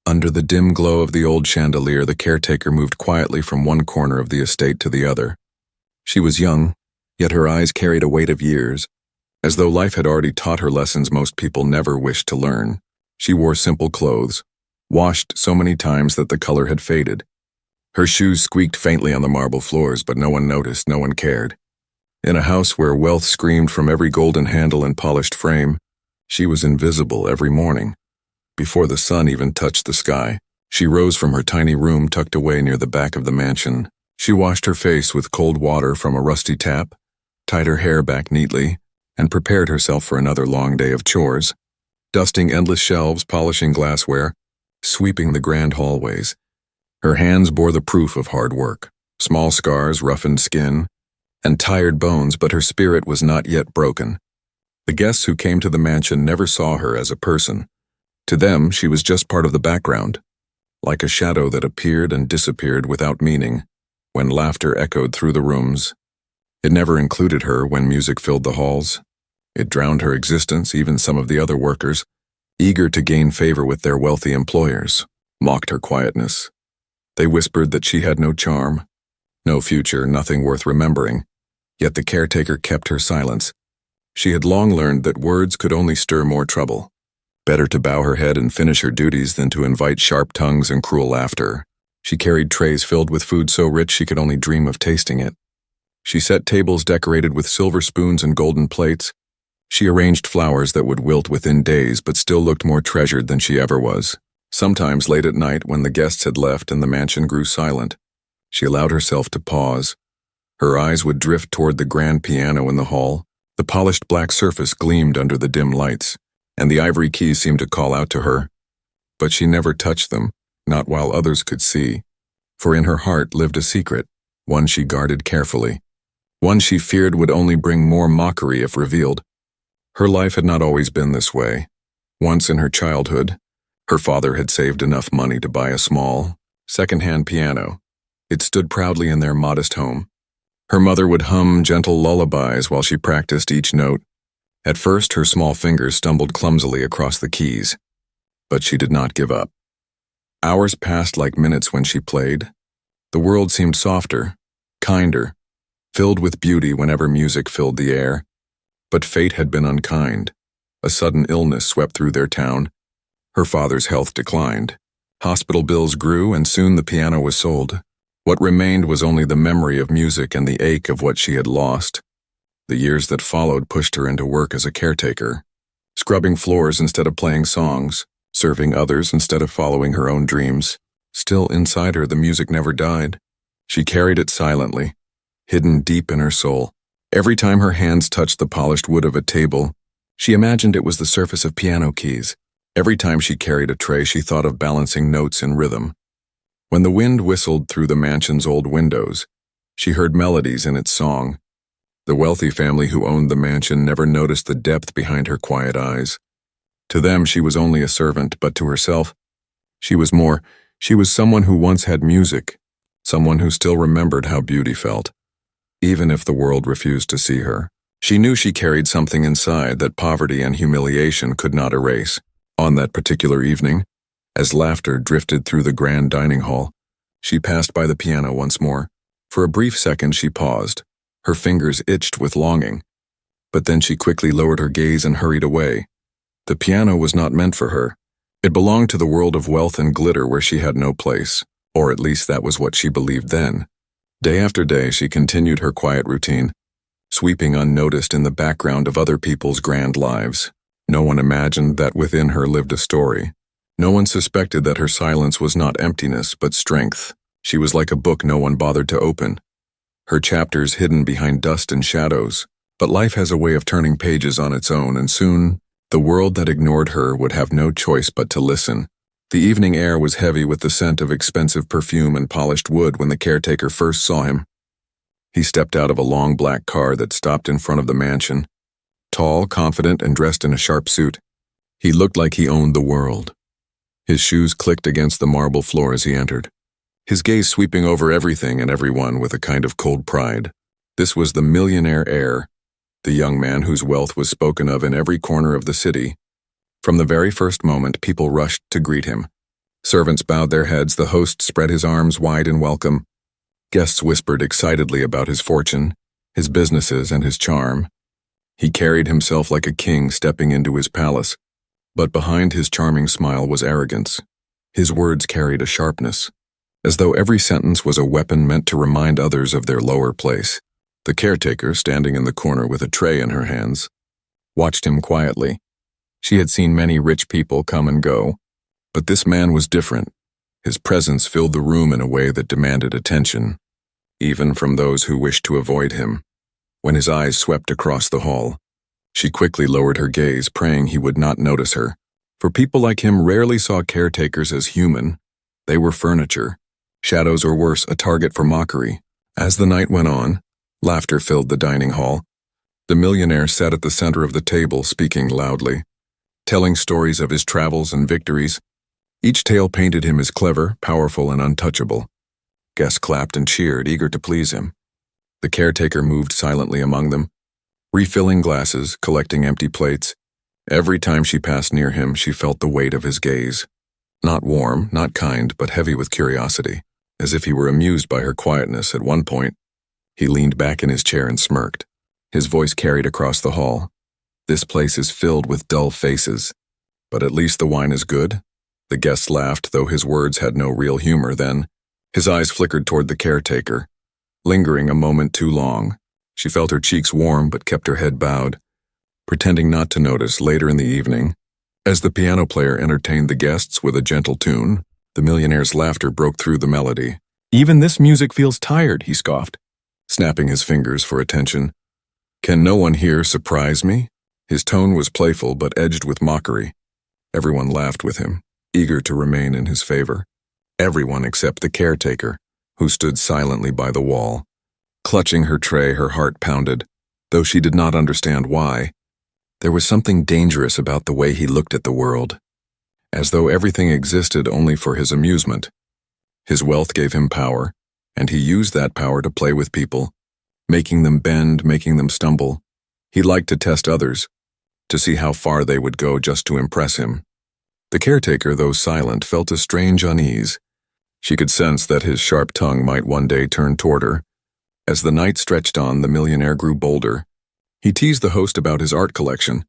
Under the dim glow of the old chandelier, the caretaker moved quietly from one corner of the estate to the other. She was young, yet her eyes carried a weight of years, as though life had already taught her lessons most people never wished to learn. She wore simple clothes, washed so many times that the color had faded. Her shoes squeaked faintly on the marble floors, but no one noticed, no one cared. In a house where wealth screamed from every golden handle and polished frame, she was invisible every morning. Before the sun even touched the sky, she rose from her tiny room tucked away near the back of the mansion. She washed her face with cold water from a rusty tap, tied her hair back neatly, and prepared herself for another long day of chores, dusting endless shelves, polishing glassware, sweeping the grand hallways. Her hands bore the proof of hard work, small scars, roughened skin, and tired bones, but her spirit was not yet broken. The guests who came to the mansion never saw her as a person. To them, she was just part of the background, like a shadow that appeared and disappeared without meaning, when laughter echoed through the rooms. It never included her when music filled the halls. It drowned her existence. Even some of the other workers, eager to gain favor with their wealthy employers, mocked her quietness. They whispered that she had no charm, no future, nothing worth remembering. Yet the caretaker kept her silence. She had long learned that words could only stir more trouble. Better to bow her head and finish her duties than to invite sharp tongues and cruel laughter. She carried trays filled with food so rich she could only dream of tasting it. She set tables decorated with silver spoons and golden plates. She arranged flowers that would wilt within days but still looked more treasured than she ever was. Sometimes late at night, when the guests had left and the mansion grew silent, she allowed herself to pause. Her eyes would drift toward the grand piano in the hall. The polished black surface gleamed under the dim lights, and the ivory keys seemed to call out to her. But she never touched them, not while others could see, for in her heart lived a secret, one she guarded carefully, one she feared would only bring more mockery if revealed. Her life had not always been this way. Once in her childhood, her father had saved enough money to buy a small, second-hand piano. It stood proudly in their modest home. Her mother would hum gentle lullabies while she practiced each note. At first, her small fingers stumbled clumsily across the keys, but she did not give up. Hours passed like minutes when she played. The world seemed softer, kinder, filled with beauty whenever music filled the air. But fate had been unkind. A sudden illness swept through their town. Her father's health declined. Hospital bills grew, and soon the piano was sold. What remained was only the memory of music and the ache of what she had lost. The years that followed pushed her into work as a caretaker, scrubbing floors instead of playing songs, serving others instead of following her own dreams. Still inside her, the music never died. She carried it silently, hidden deep in her soul. Every time her hands touched the polished wood of a table, she imagined it was the surface of piano keys. Every time she carried a tray, she thought of balancing notes in rhythm. When the wind whistled through the mansion's old windows, she heard melodies in its song. The wealthy family who owned the mansion never noticed the depth behind her quiet eyes. To them, she was only a servant, but to herself, she was more. She was someone who once had music, someone who still remembered how beauty felt. Even if the world refused to see her, she knew she carried something inside that poverty and humiliation could not erase. On that particular evening, as laughter drifted through the grand dining hall, she passed by the piano once more. For a brief second she paused. Her fingers itched with longing. But then she quickly lowered her gaze and hurried away. The piano was not meant for her. It belonged to the world of wealth and glitter where she had no place, or at least that was what she believed then. Day after day she continued her quiet routine, sweeping unnoticed in the background of other people's grand lives. No one imagined that within her lived a story. No one suspected that her silence was not emptiness but strength. She was like a book no one bothered to open, her chapters hidden behind dust and shadows. But life has a way of turning pages on its own, and soon, the world that ignored her would have no choice but to listen. The evening air was heavy with the scent of expensive perfume and polished wood when the caretaker first saw him. He stepped out of a long black car that stopped in front of the mansion. Tall, confident, and dressed in a sharp suit, he looked like he owned the world. His shoes clicked against the marble floor as he entered, his gaze sweeping over everything and everyone with a kind of cold pride. This was the millionaire heir, the young man whose wealth was spoken of in every corner of the city. From the very first moment, people rushed to greet him. Servants bowed their heads, the host spread his arms wide in welcome. Guests whispered excitedly about his fortune, his businesses, and his charm. He carried himself like a king stepping into his palace, but behind his charming smile was arrogance. His words carried a sharpness, as though every sentence was a weapon meant to remind others of their lower place. The caretaker, standing in the corner with a tray in her hands, watched him quietly. She had seen many rich people come and go, but this man was different. His presence filled the room in a way that demanded attention, even from those who wished to avoid him. When his eyes swept across the hall, she quickly lowered her gaze, praying he would not notice her. For people like him rarely saw caretakers as human. They were furniture, shadows or worse, a target for mockery. As the night went on, laughter filled the dining hall. The millionaire sat at the center of the table, speaking loudly, telling stories of his travels and victories. Each tale painted him as clever, powerful, and untouchable. Guests clapped and cheered, eager to please him. The caretaker moved silently among them, refilling glasses, collecting empty plates. Every time she passed near him, she felt the weight of his gaze. Not warm, not kind, but heavy with curiosity, as if he were amused by her quietness. At one point, he leaned back in his chair and smirked. His voice carried across the hall. "This place is filled with dull faces, but at least the wine is good." The guests laughed, though his words had no real humor. Then, his eyes flickered toward the caretaker, lingering a moment too long. She felt her cheeks warm but kept her head bowed, pretending not to notice. Later in the evening, as the piano player entertained the guests with a gentle tune, the millionaire's laughter broke through the melody. "Even this music feels tired," he scoffed, snapping his fingers for attention. "Can no one here surprise me?" His tone was playful but edged with mockery. Everyone laughed with him, eager to remain in his favor. Everyone except the caretaker, who stood silently by the wall. Clutching her tray, her heart pounded, though she did not understand why. There was something dangerous about the way he looked at the world, as though everything existed only for his amusement. His wealth gave him power, and he used that power to play with people, making them bend, making them stumble. He liked to test others, to see how far they would go just to impress him. The caretaker, though silent, felt a strange unease. She could sense that his sharp tongue might one day turn toward her. As the night stretched on, the millionaire grew bolder. He teased the host about his art collection,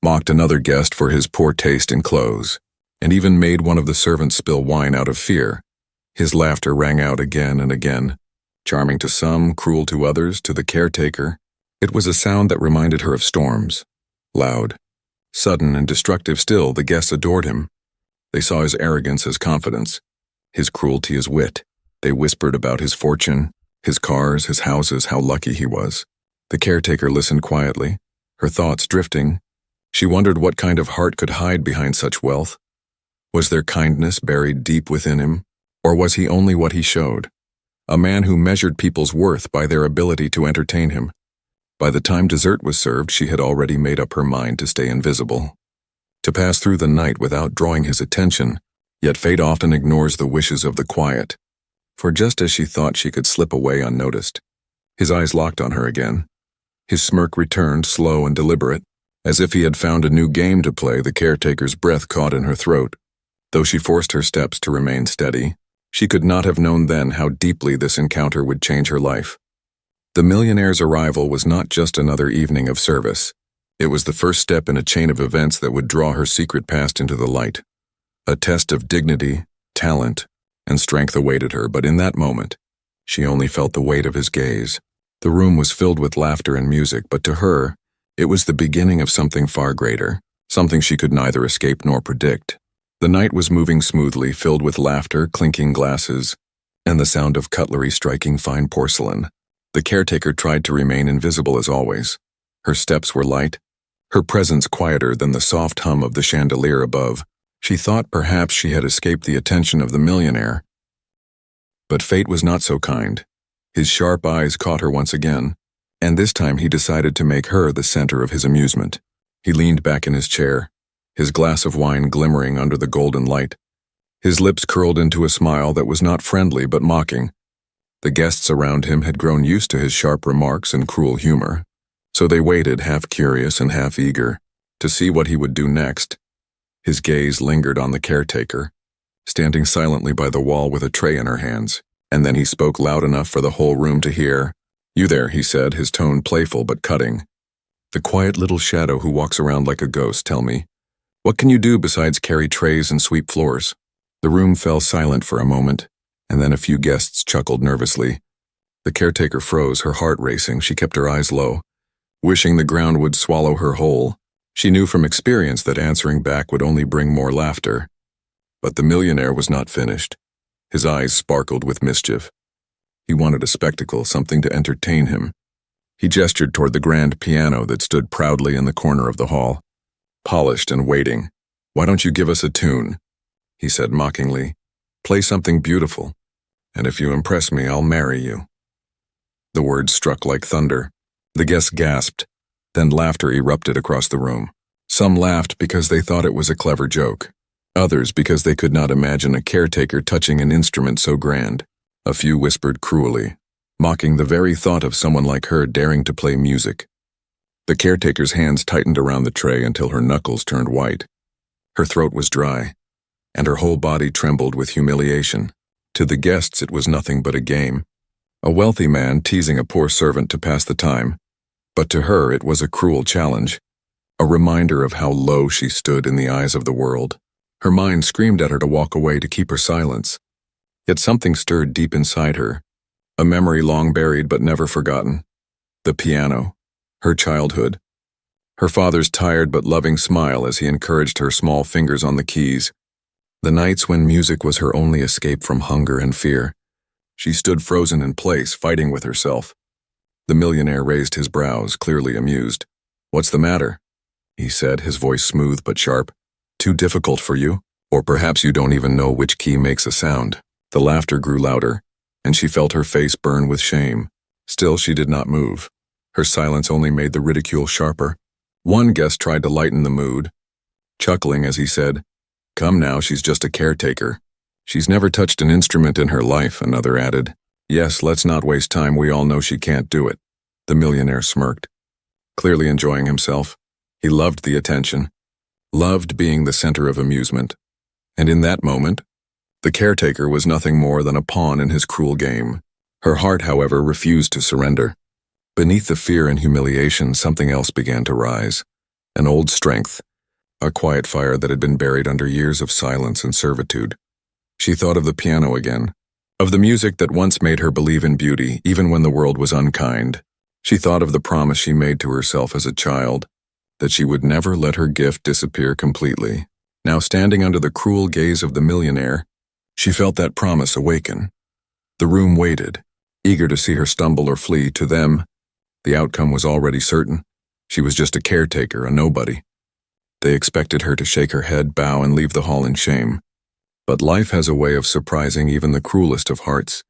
mocked another guest for his poor taste in clothes, and even made one of the servants spill wine out of fear. His laughter rang out again and again, charming to some, cruel to others. To the caretaker, it was a sound that reminded her of storms. Loud, sudden, and destructive. Still, the guests adored him. They saw his arrogance as confidence, his cruelty as wit. They whispered about his fortune, his cars, his houses, how lucky he was. The caretaker listened quietly, her thoughts drifting. She wondered what kind of heart could hide behind such wealth. Was there kindness buried deep within him, or was he only what he showed? A man who measured people's worth by their ability to entertain him. By the time dessert was served, she had already made up her mind to stay invisible, to pass through the night without drawing his attention. Yet fate often ignores the wishes of the quiet. For just as she thought she could slip away unnoticed, his eyes locked on her again. His smirk returned, slow and deliberate, as if he had found a new game to play. The caretaker's breath caught in her throat. Though she forced her steps to remain steady, she could not have known then how deeply this encounter would change her life. The millionaire's arrival was not just another evening of service. It was the first step in a chain of events that would draw her secret past into the light. A test of dignity, talent, and strength awaited her, but in that moment, she only felt the weight of his gaze. The room was filled with laughter and music, but to her, it was the beginning of something far greater, something she could neither escape nor predict. The night was moving smoothly, filled with laughter, clinking glasses, and the sound of cutlery striking fine porcelain. The caretaker tried to remain invisible as always. Her steps were light, her presence quieter than the soft hum of the chandelier above. She thought perhaps she had escaped the attention of the millionaire. But fate was not so kind. His sharp eyes caught her once again, and this time he decided to make her the center of his amusement. He leaned back in his chair, his glass of wine glimmering under the golden light. His lips curled into a smile that was not friendly but mocking. The guests around him had grown used to his sharp remarks and cruel humor, so they waited, half curious and half eager, to see what he would do next. His gaze lingered on the caretaker, standing silently by the wall with a tray in her hands. And then he spoke loud enough for the whole room to hear. "You there," he said, his tone playful but cutting. "The quiet little shadow who walks around like a ghost, tell me. What can you do besides carry trays and sweep floors?" The room fell silent for a moment, and then a few guests chuckled nervously. The caretaker froze, her heart racing. She kept her eyes low, wishing the ground would swallow her whole. She knew from experience that answering back would only bring more laughter. But the millionaire was not finished. His eyes sparkled with mischief. He wanted a spectacle, something to entertain him. He gestured toward the grand piano that stood proudly in the corner of the hall, polished and waiting. "Why don't you give us a tune?" he said mockingly. "Play something beautiful, and if you impress me, I'll marry you." The words struck like thunder. The guests gasped, then laughter erupted across the room. Some laughed because they thought it was a clever joke. Others because they could not imagine a caretaker touching an instrument so grand. A few whispered cruelly, mocking the very thought of someone like her daring to play music. The caretaker's hands tightened around the tray until her knuckles turned white. Her throat was dry, and her whole body trembled with humiliation. To the guests it was nothing but a game. A wealthy man teasing a poor servant to pass the time. But to her it was a cruel challenge, a reminder of how low she stood in the eyes of the world. Her mind screamed at her to walk away, to keep her silence. Yet something stirred deep inside her, a memory long buried but never forgotten. The piano, her childhood, her father's tired but loving smile as he encouraged her small fingers on the keys. The nights when music was her only escape from hunger and fear. She stood frozen in place, fighting with herself. The millionaire raised his brows, clearly amused. "What's the matter?" he said, his voice smooth but sharp. "Too difficult for you? Or perhaps you don't even know which key makes a sound." The laughter grew louder, and she felt her face burn with shame. Still, she did not move. Her silence only made the ridicule sharper. One guest tried to lighten the mood, chuckling as he said, "Come now, she's just a caretaker." "She's never touched an instrument in her life," another added. "Yes, let's not waste time, we all know she can't do it." The millionaire smirked, clearly enjoying himself. He loved the attention, loved being the center of amusement. And in that moment, the caretaker was nothing more than a pawn in his cruel game. Her heart, however, refused to surrender. Beneath the fear and humiliation, something else began to rise. An old strength, a quiet fire that had been buried under years of silence and servitude. She thought of the piano again, of the music that once made her believe in beauty, even when the world was unkind. She thought of the promise she made to herself as a child, that she would never let her gift disappear completely. Now, standing under the cruel gaze of the millionaire, she felt that promise awaken. The room waited, eager to see her stumble or flee. To them, the outcome was already certain. She was just a caretaker, a nobody. They expected her to shake her head, bow, and leave the hall in shame. But life has a way of surprising even the cruelest of hearts,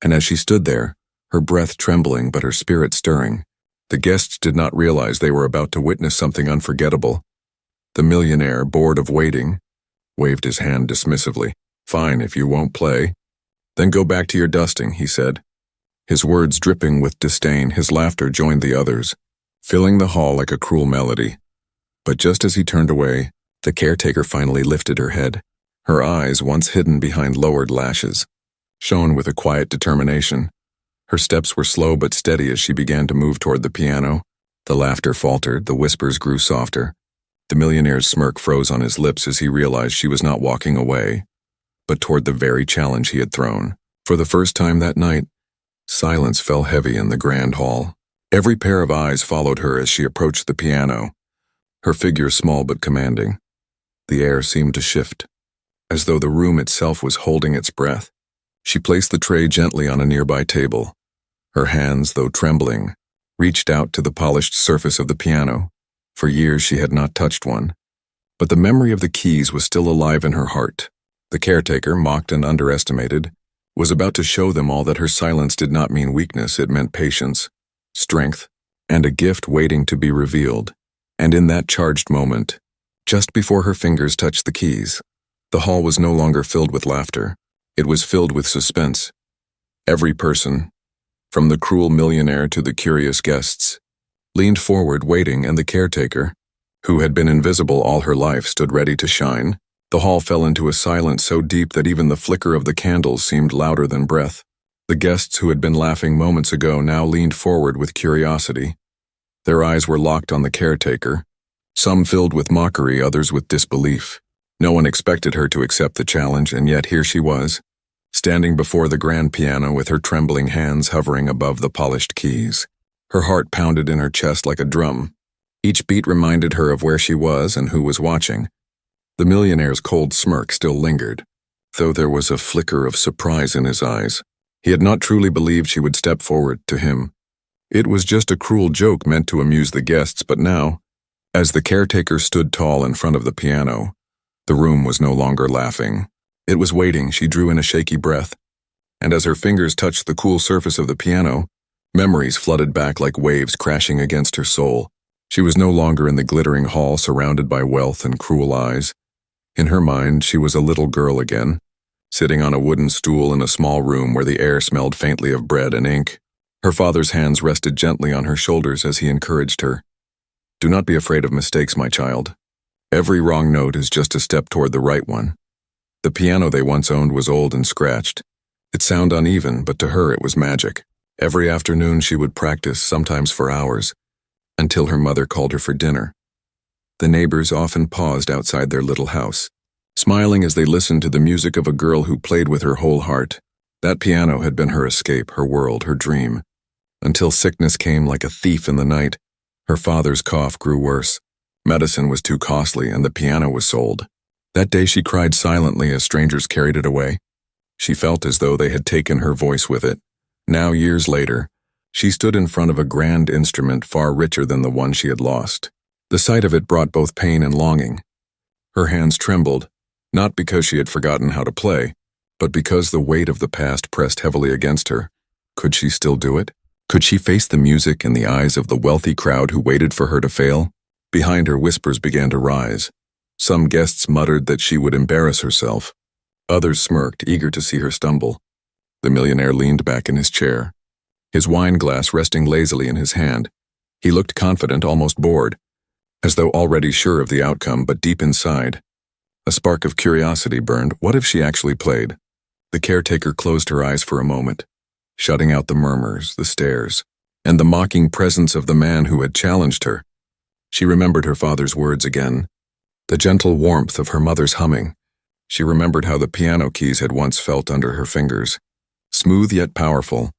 and as she stood there, her breath trembling but her spirit stirring, the guests did not realize they were about to witness something unforgettable. The millionaire, bored of waiting, waved his hand dismissively. "Fine, if you won't play. Then go back to your dusting," he said. His words dripping with disdain, his laughter joined the others, filling the hall like a cruel melody. But just as he turned away, the caretaker finally lifted her head. Her eyes, once hidden behind lowered lashes, shone with a quiet determination. Her steps were slow but steady as she began to move toward the piano. The laughter faltered, the whispers grew softer. The millionaire's smirk froze on his lips as he realized she was not walking away, but toward the very challenge he had thrown. For the first time that night, silence fell heavy in the grand hall. Every pair of eyes followed her as she approached the piano, her figure small but commanding. The air seemed to shift, as though the room itself was holding its breath. She placed the tray gently on a nearby table. Her hands, though trembling, reached out to the polished surface of the piano. For years she had not touched one, but the memory of the keys was still alive in her heart. The caretaker, mocked and underestimated, was about to show them all that her silence did not mean weakness, it meant patience, strength, and a gift waiting to be revealed. And in that charged moment, just before her fingers touched the keys, the hall was no longer filled with laughter. It was filled with suspense. Every person, from the cruel millionaire to the curious guests, leaned forward waiting, and the caretaker, who had been invisible all her life, stood ready to shine. The hall fell into a silence so deep that even the flicker of the candles seemed louder than breath. The guests who had been laughing moments ago now leaned forward with curiosity. Their eyes were locked on the caretaker, some filled with mockery, others with disbelief. No one expected her to accept the challenge, and yet here she was, standing before the grand piano with her trembling hands hovering above the polished keys. Her heart pounded in her chest like a drum. Each beat reminded her of where she was and who was watching. The millionaire's cold smirk still lingered, though there was a flicker of surprise in his eyes. He had not truly believed she would step forward to him. It was just a cruel joke meant to amuse the guests, but now, as the caretaker stood tall in front of the piano, the room was no longer laughing. It was waiting. She drew in a shaky breath, and as her fingers touched the cool surface of the piano, memories flooded back like waves crashing against her soul. She was no longer in the glittering hall surrounded by wealth and cruel eyes. In her mind, she was a little girl again, sitting on a wooden stool in a small room where the air smelled faintly of bread and ink. Her father's hands rested gently on her shoulders as he encouraged her. "Do not be afraid of mistakes, my child. Every wrong note is just a step toward the right one." The piano they once owned was old and scratched. It sounded uneven, but to her it was magic. Every afternoon she would practice, sometimes for hours, until her mother called her for dinner. The neighbors often paused outside their little house, smiling as they listened to the music of a girl who played with her whole heart. That piano had been her escape, her world, her dream. Until sickness came like a thief in the night. Her father's cough grew worse. Medicine was too costly, and the piano was sold. That day she cried silently as strangers carried it away. She felt as though they had taken her voice with it. Now, years later, she stood in front of a grand instrument far richer than the one she had lost. The sight of it brought both pain and longing. Her hands trembled, not because she had forgotten how to play, but because the weight of the past pressed heavily against her. Could she still do it? Could she face the music in the eyes of the wealthy crowd who waited for her to fail? Behind her, whispers began to rise. Some guests muttered that she would embarrass herself. Others smirked, eager to see her stumble. The millionaire leaned back in his chair, his wine glass resting lazily in his hand. He looked confident, almost bored, as though already sure of the outcome, but deep inside, a spark of curiosity burned. What if she actually played? The caretaker closed her eyes for a moment, shutting out the murmurs, the stares, and the mocking presence of the man who had challenged her. She remembered her father's words again, the gentle warmth of her mother's humming. She remembered how the piano keys had once felt under her fingers, smooth yet powerful,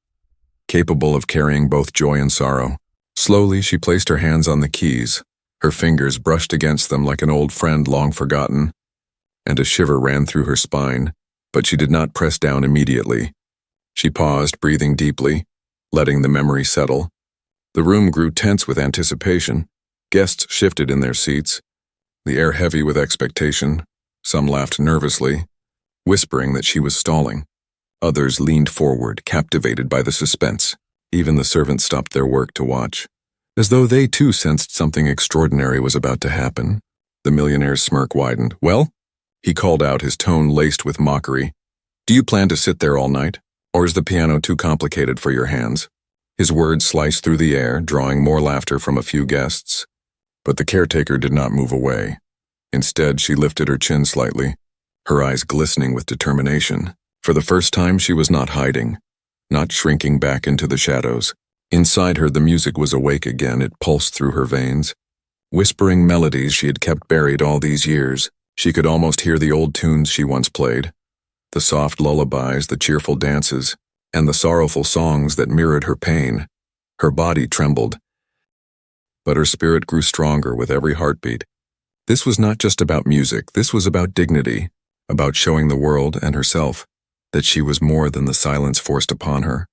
capable of carrying both joy and sorrow. Slowly, she placed her hands on the keys. Her fingers brushed against them like an old friend long forgotten, and a shiver ran through her spine, but she did not press down immediately. She paused, breathing deeply, letting the memory settle. The room grew tense with anticipation. Guests shifted in their seats, the air heavy with expectation. Some laughed nervously, whispering that she was stalling. Others leaned forward, captivated by the suspense. Even the servants stopped their work to watch, as though they too sensed something extraordinary was about to happen. The millionaire's smirk widened. "Well?" he called out, his tone laced with mockery. "Do you plan to sit there all night, or is the piano too complicated for your hands?" His words sliced through the air, drawing more laughter from a few guests. But the caretaker did not move away. Instead, she lifted her chin slightly, her eyes glistening with determination. For the first time, she was not hiding, not shrinking back into the shadows. Inside her, the music was awake again. It pulsed through her veins. Whispering melodies she had kept buried all these years, she could almost hear the old tunes she once played, the soft lullabies, the cheerful dances, and the sorrowful songs that mirrored her pain. Her body trembled, but her spirit grew stronger with every heartbeat. This was not just about music. This was about dignity, about showing the world and herself that she was more than the silence forced upon her.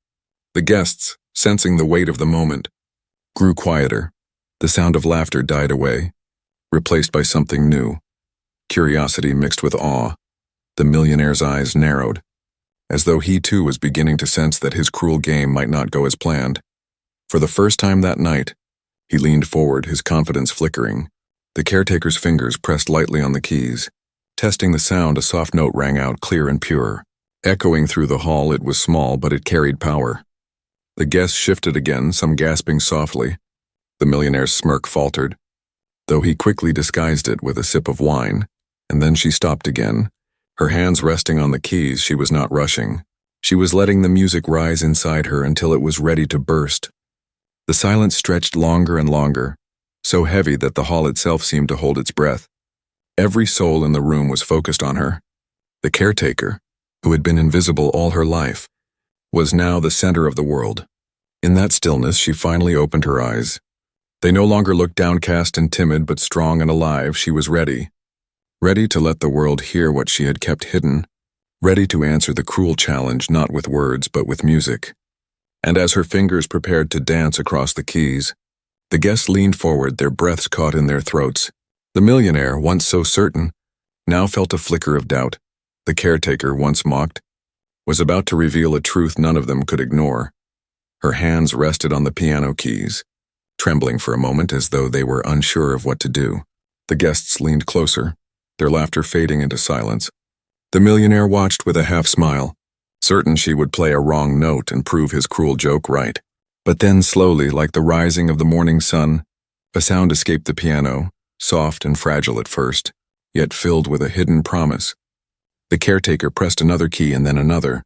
The guests, sensing the weight of the moment, grew quieter. The sound of laughter died away, replaced by something new. Curiosity mixed with awe. The millionaire's eyes narrowed, as though he too was beginning to sense that his cruel game might not go as planned. For the first time that night, he leaned forward, his confidence flickering. The caretaker's fingers pressed lightly on the keys. Testing the sound, a soft note rang out, clear and pure. Echoing through the hall, it was small, but it carried power. The guests shifted again, some gasping softly. The millionaire's smirk faltered, though he quickly disguised it with a sip of wine. And then she stopped again. Her hands resting on the keys, she was not rushing. She was letting the music rise inside her until it was ready to burst. The silence stretched longer and longer, so heavy that the hall itself seemed to hold its breath. Every soul in the room was focused on her. The caretaker, who had been invisible all her life, was now the center of the world. In that stillness, she finally opened her eyes. They no longer looked downcast and timid, but strong and alive. She was ready. Ready to let the world hear what she had kept hidden. Ready to answer the cruel challenge not with words but with music. And as her fingers prepared to dance across the keys, the guests leaned forward, their breaths caught in their throats. The millionaire, once so certain, now felt a flicker of doubt. The caretaker, once mocked, was about to reveal a truth none of them could ignore. Her hands rested on the piano keys, trembling for a moment as though they were unsure of what to do. The guests leaned closer, their laughter fading into silence. The millionaire watched with a half-smile, certain she would play a wrong note and prove his cruel joke right. But then slowly, like the rising of the morning sun, a sound escaped the piano, soft and fragile at first, yet filled with a hidden promise. The caretaker pressed another key and then another.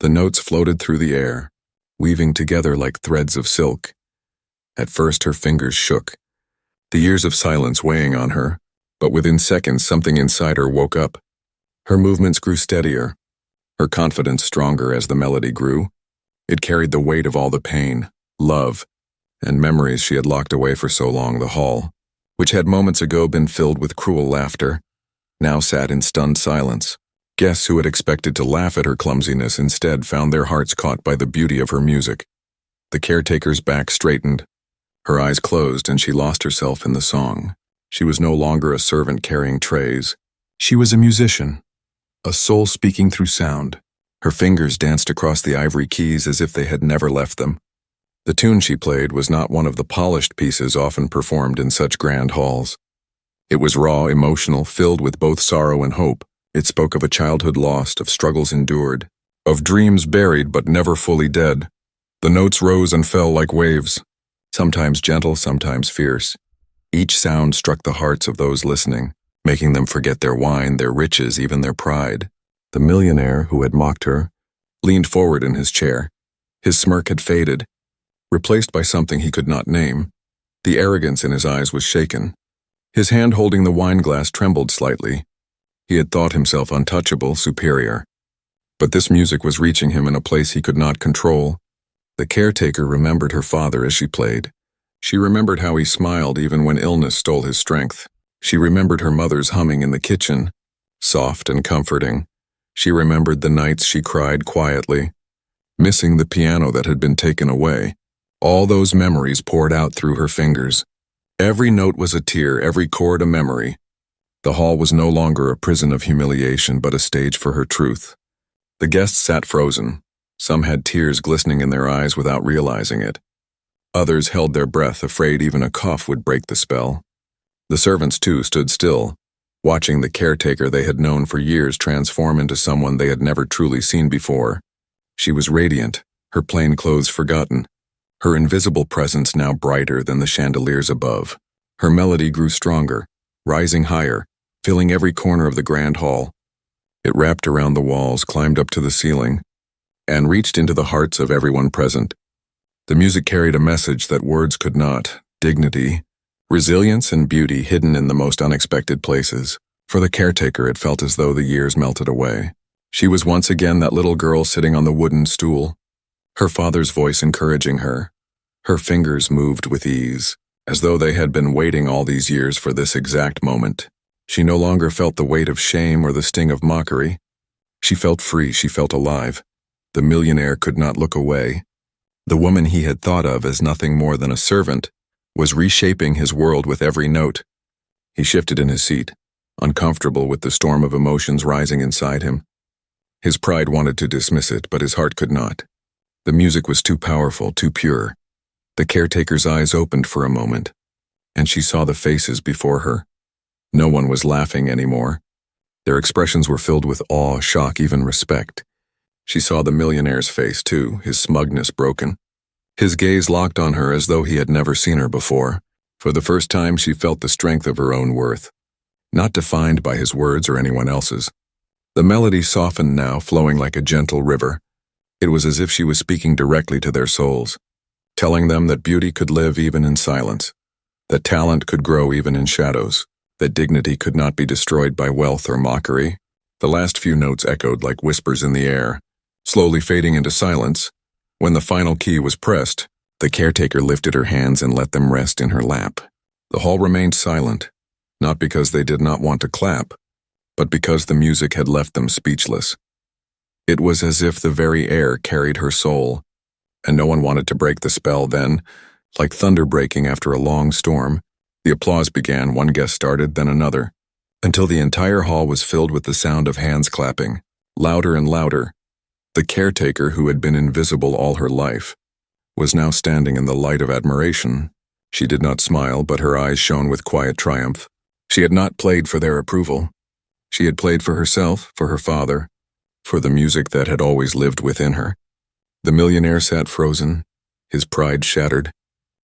The notes floated through the air, weaving together like threads of silk. At first her fingers shook, the years of silence weighing on her, but within seconds something inside her woke up. Her movements grew steadier, her confidence stronger as the melody grew. It carried the weight of all the pain, love, and memories she had locked away for so long. The hall, which had moments ago been filled with cruel laughter, now sat in stunned silence. Guests who had expected to laugh at her clumsiness instead found their hearts caught by the beauty of her music. The caretaker's back straightened, her eyes closed, and she lost herself in the song. She was no longer a servant carrying trays. She was a musician, a soul speaking through sound. Her fingers danced across the ivory keys as if they had never left them. The tune she played was not one of the polished pieces often performed in such grand halls. It was raw, emotional, filled with both sorrow and hope. It spoke of a childhood lost, of struggles endured, of dreams buried but never fully dead. The notes rose and fell like waves, sometimes gentle, sometimes fierce. Each sound struck the hearts of those listening, making them forget their wine, their riches, even their pride. The millionaire, who had mocked her, leaned forward in his chair. His smirk had faded, replaced by something he could not name. The arrogance in his eyes was shaken. His hand holding the wine glass trembled slightly. He had thought himself untouchable, superior. But this music was reaching him in a place he could not control. The caretaker remembered her father as she played. She remembered how he smiled even when illness stole his strength. She remembered her mother's humming in the kitchen, soft and comforting. She remembered the nights she cried quietly, missing the piano that had been taken away. All those memories poured out through her fingers. Every note was a tear, every chord a memory. The hall was no longer a prison of humiliation, but a stage for her truth. The guests sat frozen. Some had tears glistening in their eyes without realizing it. Others held their breath, afraid even a cough would break the spell. The servants, too, stood still, watching the caretaker they had known for years transform into someone they had never truly seen before. She was radiant, her plain clothes forgotten, her invisible presence now brighter than the chandeliers above. Her melody grew stronger, rising higher, filling every corner of the grand hall. It wrapped around the walls, climbed up to the ceiling, and reached into the hearts of everyone present. The music carried a message that words could not: dignity, resilience, and beauty hidden in the most unexpected places. For the caretaker, it felt as though the years melted away. She was once again that little girl sitting on the wooden stool, her father's voice encouraging her. Her fingers moved with ease, as though they had been waiting all these years for this exact moment. She no longer felt the weight of shame or the sting of mockery. She felt free, she felt alive. The millionaire could not look away. The woman he had thought of as nothing more than a servant was reshaping his world with every note. He shifted in his seat, uncomfortable with the storm of emotions rising inside him. His pride wanted to dismiss it, but his heart could not. The music was too powerful, too pure. The caretaker's eyes opened for a moment, and she saw the faces before her. No one was laughing anymore. Their expressions were filled with awe, shock, even respect. She saw the millionaire's face, too, his smugness broken. His gaze locked on her as though he had never seen her before. For the first time, she felt the strength of her own worth. not defined by his words or anyone else's. The melody softened now, flowing like a gentle river. It was as if she was speaking directly to their souls, telling them that beauty could live even in silence, that talent could grow even in shadows, that dignity could not be destroyed by wealth or mockery. The last few notes echoed like whispers in the air, slowly fading into silence. When the final key was pressed, the caretaker lifted her hands and let them rest in her lap. The hall remained silent, not because they did not want to clap, but because the music had left them speechless. It was as if the very air carried her soul, and no one wanted to break the spell. Then, like thunder breaking after a long storm, the applause began. One guest started, then another, until the entire hall was filled with the sound of hands clapping, louder and louder. The caretaker, who had been invisible all her life, was now standing in the light of admiration. She did not smile, but her eyes shone with quiet triumph. She had not played for their approval. She had played for herself, for her father, for the music that had always lived within her. The millionaire sat frozen, his pride shattered.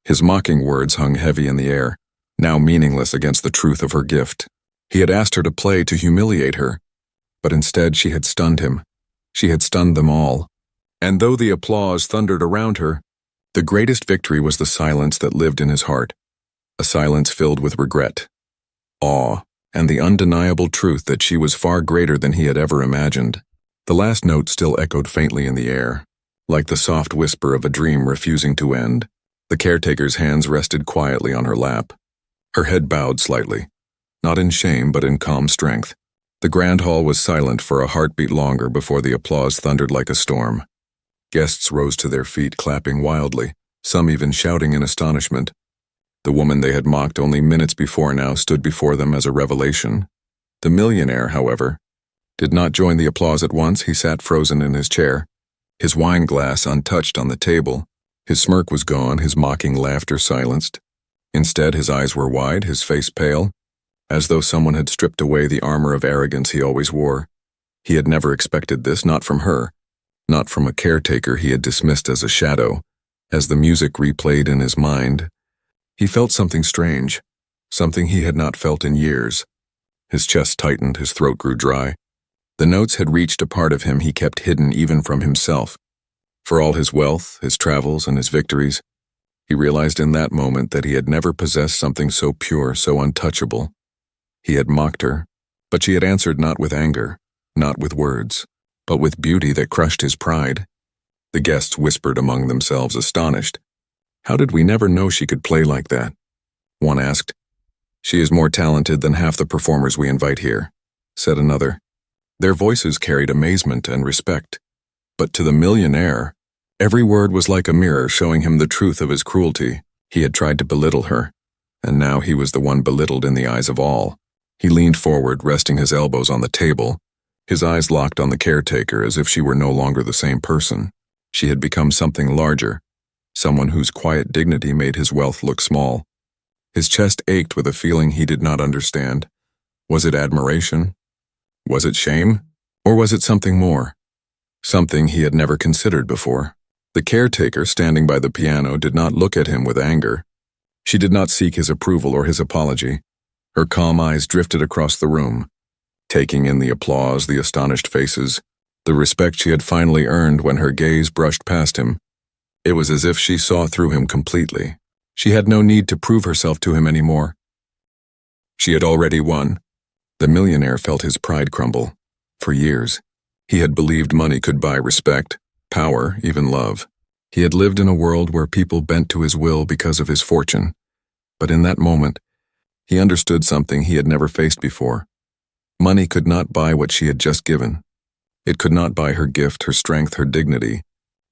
His mocking words hung heavy in the air, now meaningless against the truth of her gift. He had asked her to play to humiliate her, but instead she had stunned him. She had stunned them all. And though the applause thundered around her, the greatest victory was the silence that lived in his heart, a silence filled with regret, awe, and the undeniable truth that she was far greater than he had ever imagined. The last note still echoed faintly in the air, like the soft whisper of a dream refusing to end. The caretaker's hands rested quietly on her lap. Her head bowed slightly, not in shame but in calm strength. The grand hall was silent for a heartbeat longer before the applause thundered like a storm. Guests rose to their feet, clapping wildly, some even shouting in astonishment. The woman they had mocked only minutes before now stood before them as a revelation. The millionaire, however, did not join the applause at once. He sat frozen in his chair, his wine glass untouched on the table. His smirk was gone, his mocking laughter silenced. Instead, his eyes were wide, his face pale, as though someone had stripped away the armor of arrogance he always wore. He had never expected this, not from her, not from a caretaker he had dismissed as a shadow. As the music replayed in his mind, he felt something strange, something he had not felt in years. His chest tightened, his throat grew dry. The notes had reached a part of him he kept hidden even from himself. For all his wealth, his travels, and his victories, he realized in that moment that he had never possessed something so pure, so untouchable. He had mocked her, but she had answered not with anger, not with words, but with beauty that crushed his pride. The guests whispered among themselves, astonished. "How did we never know she could play like that?" One asked. "She is more talented than half the performers we invite here," said another. Their voices carried amazement and respect. But to the millionaire, every word was like a mirror showing him the truth of his cruelty. He had tried to belittle her, and now he was the one belittled in the eyes of all. He leaned forward, resting his elbows on the table, his eyes locked on the caretaker as if she were no longer the same person. She had become something larger, someone whose quiet dignity made his wealth look small. His chest ached with a feeling he did not understand. Was it admiration? Was it shame? Or was it something more? Something he had never considered before. The caretaker, standing by the piano, did not look at him with anger. She did not seek his approval or his apology. Her calm eyes drifted across the room, taking in the applause, the astonished faces, the respect she had finally earned when her gaze brushed past him. It was as if she saw through him completely. She had no need to prove herself to him anymore. She had already won. The millionaire felt his pride crumble. For years, he had believed money could buy respect, power, even love. He had lived in a world where people bent to his will because of his fortune. But in that moment, he understood something he had never faced before. Money could not buy what she had just given. It could not buy her gift, her strength, her dignity,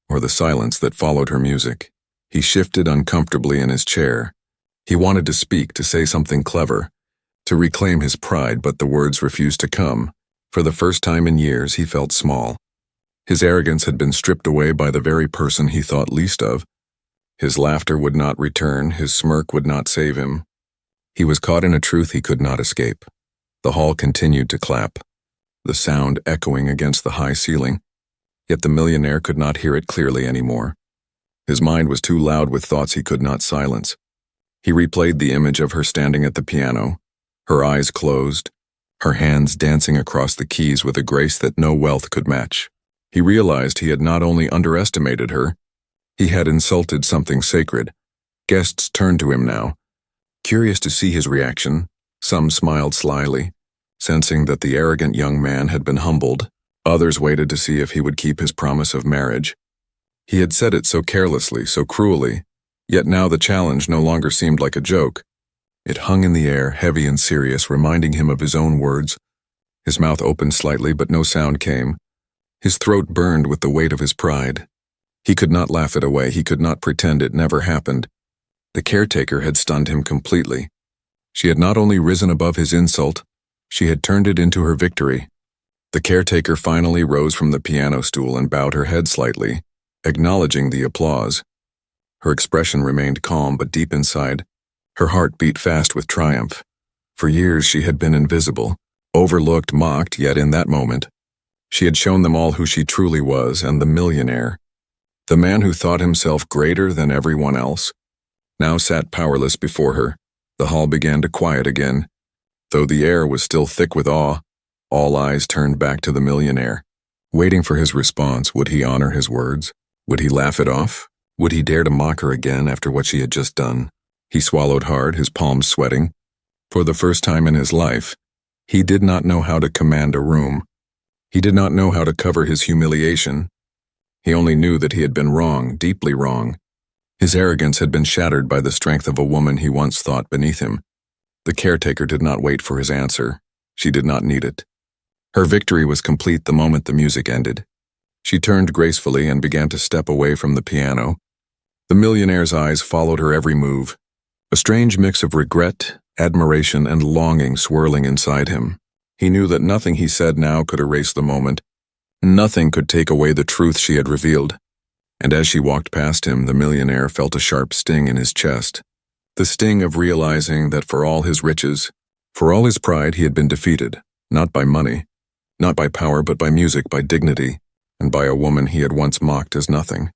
or the silence that followed her music. He shifted uncomfortably in his chair. He wanted to speak, to say something clever, to reclaim his pride, but the words refused to come. For the first time in years, he felt small. His arrogance had been stripped away by the very person he thought least of. His laughter would not return, his smirk would not save him. He was caught in a truth he could not escape. The hall continued to clap, the sound echoing against the high ceiling. Yet the millionaire could not hear it clearly anymore. His mind was too loud with thoughts he could not silence. He replayed the image of her standing at the piano, her eyes closed, her hands dancing across the keys with a grace that no wealth could match. He realized he had not only underestimated her, he had insulted something sacred. Guests turned to him now, curious to see his reaction. Some smiled slyly, sensing that the arrogant young man had been humbled. Others waited to see if he would keep his promise of marriage. He had said it so carelessly, so cruelly, yet now the challenge no longer seemed like a joke. It hung in the air, heavy and serious, reminding him of his own words. His mouth opened slightly, but no sound came. His throat burned with the weight of his pride. He could not laugh it away, he could not pretend it never happened. The caretaker had stunned him completely. She had not only risen above his insult, she had turned it into her victory. The caretaker finally rose from the piano stool and bowed her head slightly, acknowledging the applause. Her expression remained calm, but deep inside, her heart beat fast with triumph. For years she had been invisible, overlooked, mocked, yet in that moment, she had shown them all who she truly was, and the millionaire, the man who thought himself greater than everyone else, now sat powerless before her. The hall began to quiet again. Though the air was still thick with awe, all eyes turned back to the millionaire, waiting for his response. Would he honor his words? Would he laugh it off? Would he dare to mock her again after what she had just done? He swallowed hard, his palms sweating. For the first time in his life, he did not know how to command a room. He did not know how to cover his humiliation. He only knew that he had been wrong, deeply wrong. His arrogance had been shattered by the strength of a woman he once thought beneath him. The caretaker did not wait for his answer. She did not need it. Her victory was complete the moment the music ended. She turned gracefully and began to step away from the piano. The millionaire's eyes followed her every move, a strange mix of regret, admiration, and longing swirling inside him. He knew that nothing he said now could erase the moment. Nothing could take away the truth she had revealed. And as she walked past him, the millionaire felt a sharp sting in his chest. The sting of realizing that for all his riches, for all his pride, he had been defeated, not by money, not by power, but by music, by dignity, and by a woman he had once mocked as nothing.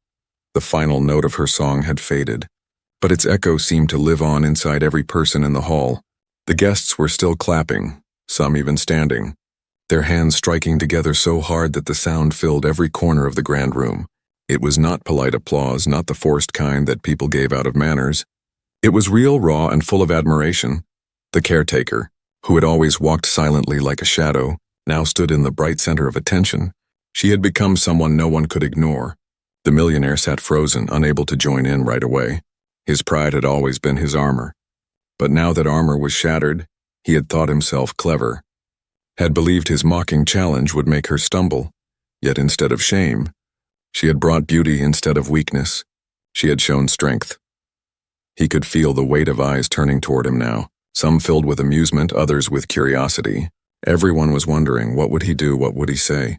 The final note of her song had faded, but its echo seemed to live on inside every person in the hall. The guests were still clapping, some even standing, their hands striking together so hard that the sound filled every corner of the grand room. It was not polite applause, not the forced kind that people gave out of manners. It was real, raw, and full of admiration. The caretaker, who had always walked silently like a shadow, now stood in the bright center of attention. She had become someone no one could ignore. The millionaire sat frozen, unable to join in right away. His pride had always been his armor. But now that armor was shattered, he had thought himself clever, had believed his mocking challenge would make her stumble. Yet instead of shame, she had brought beauty instead of weakness. She had shown strength. He could feel the weight of eyes turning toward him now, some filled with amusement, others with curiosity. Everyone was wondering, what would he do, what would he say?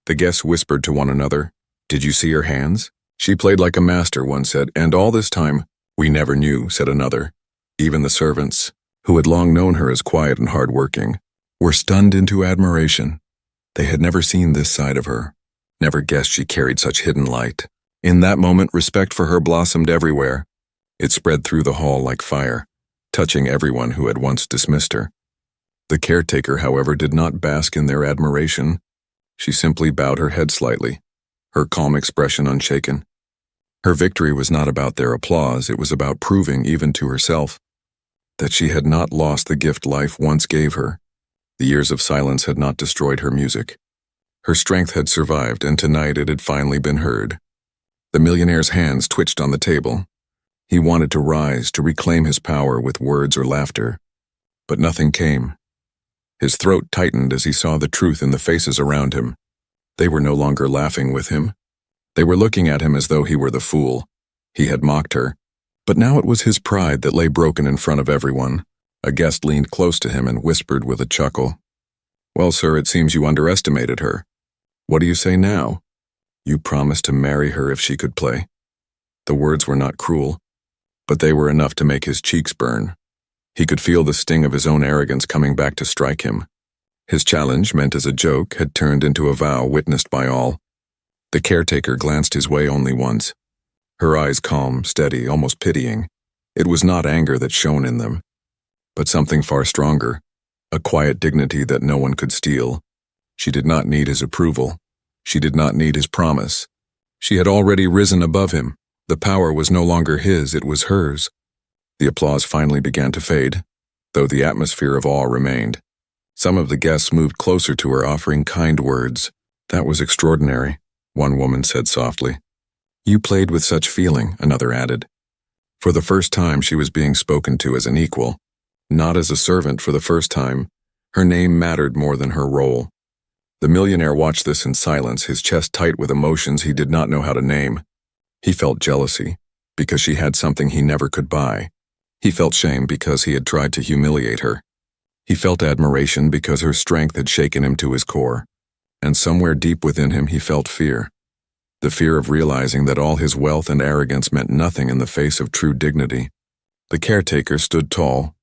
The guests whispered to one another, "Did you see her hands? She played like a master," one said, "and all this time, we never knew," said another. Even the servants, who had long known her as quiet and hard-working, were stunned into admiration. They had never seen this side of her, never guessed she carried such hidden light. In that moment, respect for her blossomed everywhere. It spread through the hall like fire, touching everyone who had once dismissed her. The caretaker, however, did not bask in their admiration. She simply bowed her head slightly, her calm expression unshaken. Her victory was not about their applause, it was about proving, even to herself, that she had not lost the gift life once gave her. The years of silence had not destroyed her music. Her strength had survived, and tonight it had finally been heard. The millionaire's hands twitched on the table. He wanted to rise, to reclaim his power with words or laughter. But nothing came. His throat tightened as he saw the truth in the faces around him. They were no longer laughing with him. They were looking at him as though he were the fool. He had mocked her. But now it was his pride that lay broken in front of everyone. A guest leaned close to him and whispered with a chuckle, "Well, sir, it seems you underestimated her. What do you say now? You promised to marry her if she could play." The words were not cruel, but they were enough to make his cheeks burn. He could feel the sting of his own arrogance coming back to strike him. His challenge, meant as a joke, had turned into a vow witnessed by all. The caretaker glanced his way only once, her eyes calm, steady, almost pitying. It was not anger that shone in them, but something far stronger, a quiet dignity that no one could steal. She did not need his approval. She did not need his promise. She had already risen above him. The power was no longer his, it was hers. The applause finally began to fade, though the atmosphere of awe remained. Some of the guests moved closer to her, offering kind words. "That was extraordinary," one woman said softly. "You played with such feeling," another added. For the first time, she was being spoken to as an equal. Not as a servant for the first time. Her name mattered more than her role. The millionaire watched this in silence, his chest tight with emotions he did not know how to name. He felt jealousy, because she had something he never could buy. He felt shame because he had tried to humiliate her. He felt admiration because her strength had shaken him to his core. And somewhere deep within him he felt fear. The fear of realizing that all his wealth and arrogance meant nothing in the face of true dignity. The caretaker stood tall,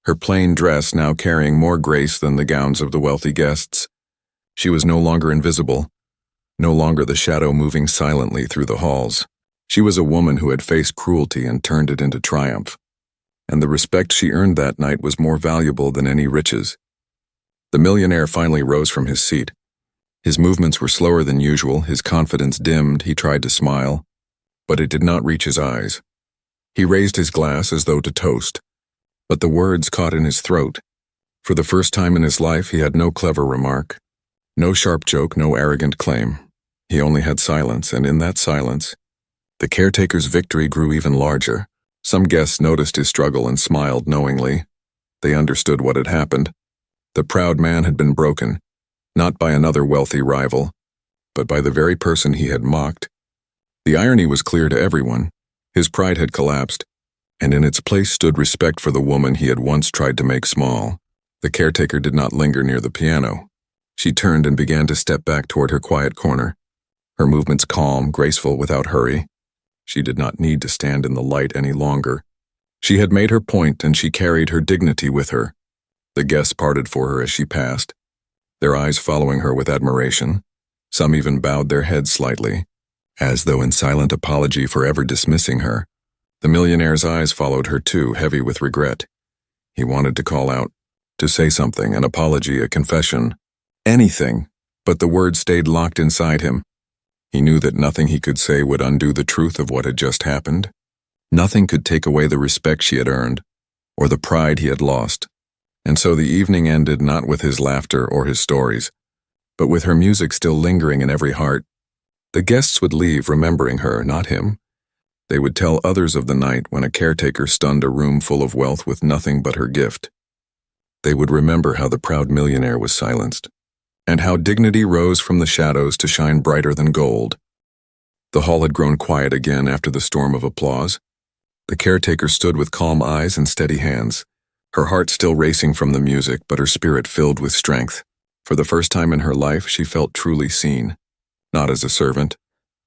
her plain dress now carrying more grace than the gowns of the wealthy guests. She was no longer invisible, no longer the shadow moving silently through the halls. She was a woman who had faced cruelty and turned it into triumph. And the respect she earned that night was more valuable than any riches. The millionaire finally rose from his seat. His movements were slower than usual, his confidence dimmed, he tried to smile, but it did not reach his eyes. He raised his glass as though to toast, but the words caught in his throat. For the first time in his life, he had no clever remark, no sharp joke, no arrogant claim. He only had silence, and in that silence, the caretaker's victory grew even larger. Some guests noticed his struggle and smiled knowingly. They understood what had happened. The proud man had been broken, not by another wealthy rival, but by the very person he had mocked. The irony was clear to everyone. His pride had collapsed, and in its place stood respect for the woman he had once tried to make small. The caretaker did not linger near the piano. She turned and began to step back toward her quiet corner, her movements calm, graceful, without hurry. She did not need to stand in the light any longer. She had made her point, and she carried her dignity with her. The guests parted for her as she passed, their eyes following her with admiration. Some even bowed their heads slightly, as though in silent apology for ever dismissing her. The millionaire's eyes followed her too, heavy with regret. He wanted to call out, to say something, an apology, a confession, anything, but the words stayed locked inside him. He knew that nothing he could say would undo the truth of what had just happened. Nothing could take away the respect she had earned, or the pride he had lost. And so the evening ended not with his laughter or his stories, but with her music still lingering in every heart. The guests would leave remembering her, not him. They would tell others of the night when a caretaker stunned a room full of wealth with nothing but her gift. They would remember how the proud millionaire was silenced, and how dignity rose from the shadows to shine brighter than gold. The hall had grown quiet again after the storm of applause. The caretaker stood with calm eyes and steady hands, her heart still racing from the music, but her spirit filled with strength. For the first time in her life, she felt truly seen, not as a servant,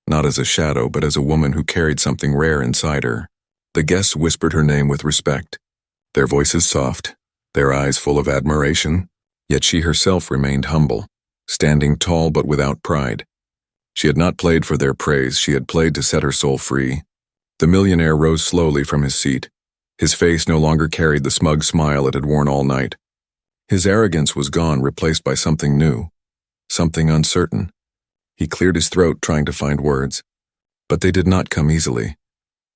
not as a shadow, but as a woman who carried something rare inside her. The guests whispered her name with respect, their voices soft, their eyes full of admiration. Yet she herself remained humble, standing tall but without pride. She had not played for their praise, she had played to set her soul free. The millionaire rose slowly from his seat. His face no longer carried the smug smile it had worn all night. His arrogance was gone, replaced by something new, something uncertain. He cleared his throat, trying to find words, but they did not come easily.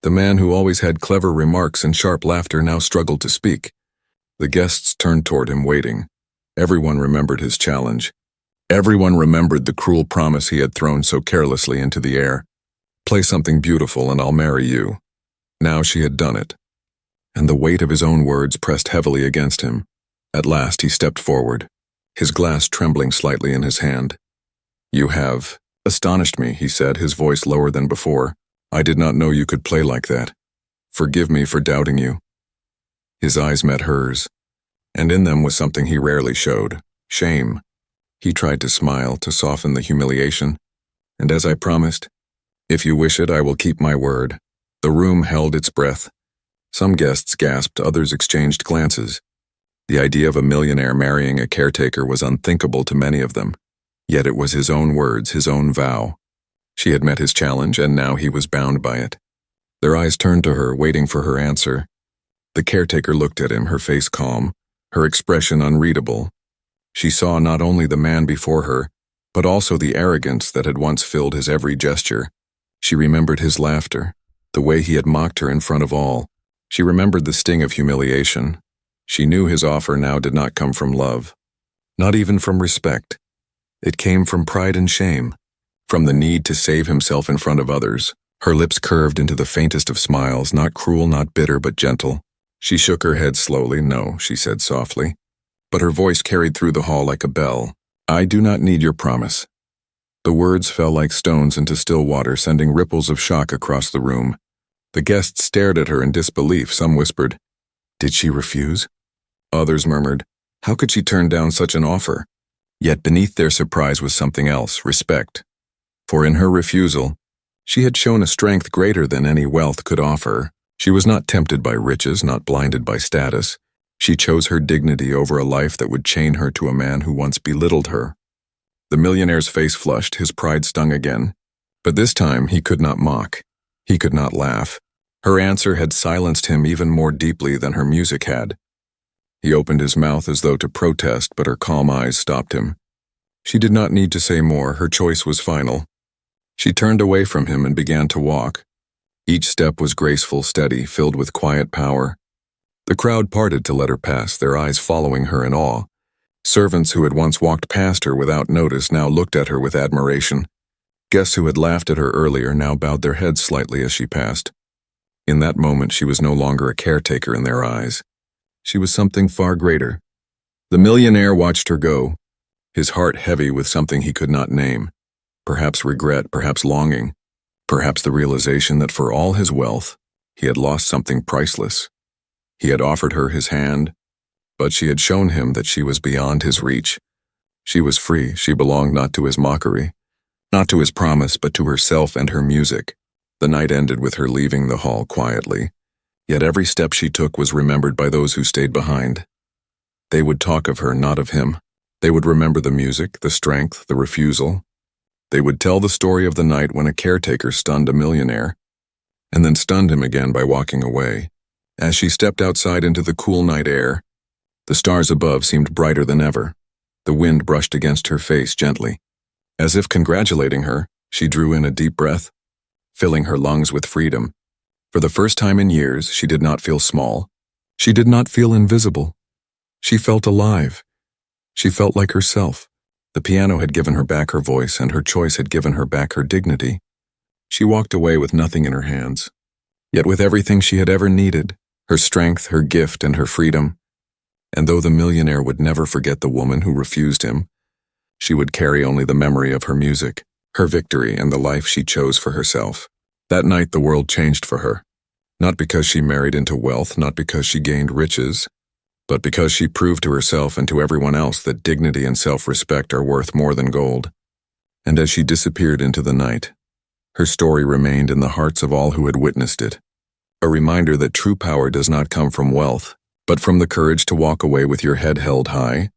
The man who always had clever remarks and sharp laughter now struggled to speak. The guests turned toward him, waiting. Everyone remembered his challenge. Everyone remembered the cruel promise he had thrown so carelessly into the air. Play something beautiful and I'll marry you. Now she had done it, and the weight of his own words pressed heavily against him. At last he stepped forward, his glass trembling slightly in his hand. "You have astonished me," he said, his voice lower than before. "I did not know you could play like that. Forgive me for doubting you." His eyes met hers, and in them was something he rarely showed, shame. He tried to smile, to soften the humiliation. "And as I promised, if you wish it, I will keep my word." The room held its breath. Some guests gasped, others exchanged glances. The idea of a millionaire marrying a caretaker was unthinkable to many of them. Yet it was his own words, his own vow. She had met his challenge, and now he was bound by it. Their eyes turned to her, waiting for her answer. The caretaker looked at him, her face calm, her expression unreadable. She saw not only the man before her, but also the arrogance that had once filled his every gesture. She remembered his laughter, the way he had mocked her in front of all. She remembered the sting of humiliation. She knew his offer now did not come from love, not even from respect. It came from pride and shame, from the need to save himself in front of others. Her lips curved into the faintest of smiles, not cruel, not bitter, but gentle. She shook her head slowly. "No," she said softly, but her voice carried through the hall like a bell. "I do not need your promise." The words fell like stones into still water, sending ripples of shock across the room. The guests stared at her in disbelief. Some whispered, "Did she refuse?" Others murmured, "How could she turn down such an offer?" Yet beneath their surprise was something else, respect. For in her refusal, she had shown a strength greater than any wealth could offer. She was not tempted by riches, not blinded by status. She chose her dignity over a life that would chain her to a man who once belittled her. The millionaire's face flushed, his pride stung again. But this time he could not mock. He could not laugh. Her answer had silenced him even more deeply than her music had. He opened his mouth as though to protest, but her calm eyes stopped him. She did not need to say more. Her choice was final. She turned away from him and began to walk. Each step was graceful, steady, filled with quiet power. The crowd parted to let her pass, their eyes following her in awe. Servants who had once walked past her without notice now looked at her with admiration. Guests who had laughed at her earlier now bowed their heads slightly as she passed. In that moment, she was no longer a caretaker in their eyes. She was something far greater. The millionaire watched her go, his heart heavy with something he could not name. Perhaps regret, perhaps longing, perhaps the realization that for all his wealth, he had lost something priceless. He had offered her his hand, but she had shown him that she was beyond his reach. She was free. She belonged not to his mockery, not to his promise, but to herself and her music. The night ended with her leaving the hall quietly. Yet every step she took was remembered by those who stayed behind. They would talk of her, not of him. They would remember the music, the strength, the refusal. They would tell the story of the night when a caretaker stunned a millionaire, and then stunned him again by walking away. As she stepped outside into the cool night air, the stars above seemed brighter than ever. The wind brushed against her face gently. As if congratulating her, she drew in a deep breath, filling her lungs with freedom. For the first time in years, she did not feel small. She did not feel invisible. She felt alive. She felt like herself. The piano had given her back her voice, and her choice had given her back her dignity. She walked away with nothing in her hands, yet with everything she had ever needed, her strength, her gift, and her freedom. And though the millionaire would never forget the woman who refused him, she would carry only the memory of her music, her victory, and the life she chose for herself. That night the world changed for her, not because she married into wealth, not because she gained riches, but because she proved to herself and to everyone else that dignity and self-respect are worth more than gold. And as she disappeared into the night, her story remained in the hearts of all who had witnessed it, a reminder that true power does not come from wealth, but from the courage to walk away with your head held high,